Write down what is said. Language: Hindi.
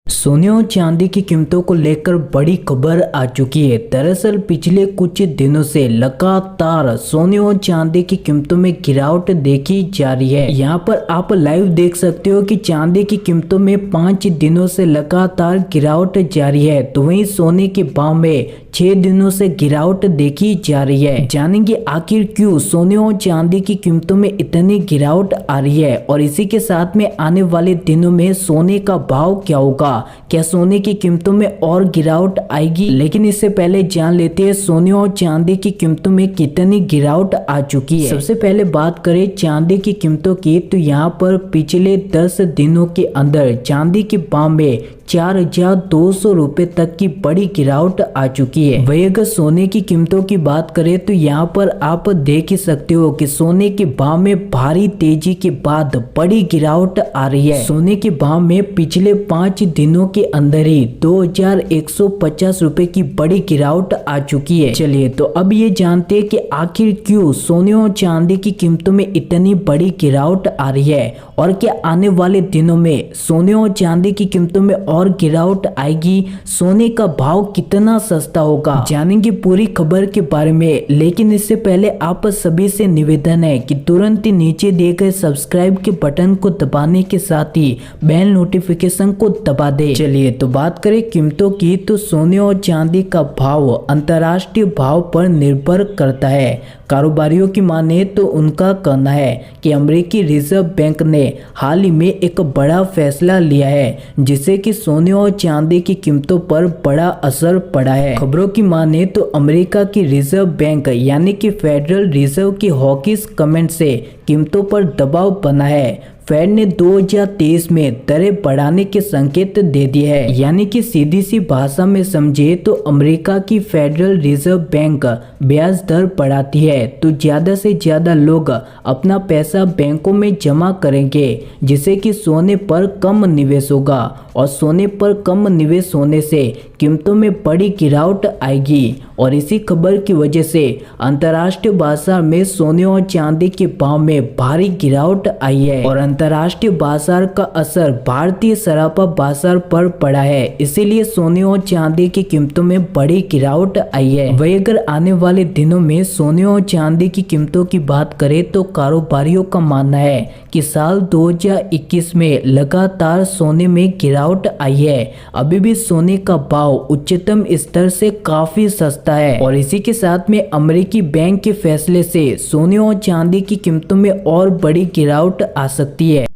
सोने और चांदी की कीमतों को लेकर बड़ी खबर आ चुकी है। दरअसल पिछले कुछ दिनों से लगातार सोने और चांदी की कीमतों में गिरावट देखी जा रही है। यहाँ पर आप लाइव देख सकते हो कि चांदी की कीमतों में 5 दिनों से लगातार गिरावट जारी है, तो वहीं सोने के भाव में 6 दिनों से गिरावट देखी जा रही है। जानेंगे आखिर क्यों सोने और चांदी की कीमतों में इतनी गिरावट आ रही है और इसी के साथ में आने वाले दिनों में सोने का भाव क्या होगा, क्या सोने की कीमतों में और गिरावट आएगी। लेकिन इससे पहले जान लेते हैं सोने और चांदी की कीमतों में कितनी गिरावट आ चुकी है। सबसे पहले बात करें चांदी की कीमतों की, तो यहाँ पर पिछले 10 दिनों के अंदर चांदी के भाव में 4,200 रुपए तक की बड़ी गिरावट आ चुकी है। वही अगर सोने की कीमतों की बात करें तो यहाँ पर आप देख ही सकते हो कि सोने के भाव में भारी तेजी के बाद बड़ी गिरावट आ रही है। सोने के भाव में पिछले 5 दिनों के अंदर ही 2,150 रुपए की बड़ी गिरावट आ चुकी है। चलिए तो अब ये जानते हैं कि आखिर क्यों सोने और चांदी की कीमतों में इतनी बड़ी गिरावट आ रही है और क्या आने वाले दिनों में सोने और चांदी की कीमतों में और गिरावट आएगी, सोने का भाव कितना सस्ता होगा, जानेंगे पूरी खबर के बारे में। लेकिन इससे पहले आप सभी से निवेदन है कि तुरंत ही नीचे दिए गए सब्सक्राइब के बटन को दबाने के साथ ही बेल नोटिफिकेशन को दबा दे। चलिए तो बात करें कीमतों की, तो सोने और चांदी का भाव अंतर्राष्ट्रीय भाव पर निर्भर करता है। कारोबारियों की माने तो उनका कहना है कि अमेरिकी रिजर्व बैंक ने हाल ही में एक बड़ा फैसला लिया है जिससे कि सोने और चांदी की कीमतों पर बड़ा असर पड़ा है। खबरों की माने तो अमेरिका की रिजर्व बैंक यानी कि फेडरल रिजर्व की हॉकिश कमेंट से कीमतों पर दबाव बना है। फेड ने 2023 में दरें बढ़ाने के संकेत दे दिए हैं। यानी कि सीधी सी भाषा में समझे तो अमेरिका की फेडरल रिजर्व बैंक ब्याज दर बढ़ाती है तो ज्यादा से ज्यादा लोग अपना पैसा बैंकों में जमा करेंगे, जिससे कि सोने पर कम निवेश होगा और सोने पर कम निवेश होने से कीमतों में बड़ी गिरावट आएगी। और इसी खबर की वजह से अंतर्राष्ट्रीय बाजार में सोने और चांदी के भाव में भारी गिरावट आई है और अंतर्राष्ट्रीय बाजार का असर भारतीय सराफा बाजार पर पड़ा है, इसीलिए सोने और चांदी की कीमतों में बड़ी गिरावट आई है। वही अगर आने वाले दिनों में सोने और चांदी की कीमतों की बात करें तो कारोबारियों का मानना है कि साल 2021 में लगातार सोने में गिरावट आई है। अभी भी सोने का भाव उच्चतम स्तर से काफी सस्ता है और इसी के साथ में अमेरिकी बैंक के फैसले से सोने और चांदी की कीमतों में और बड़ी गिरावट आ सकती है।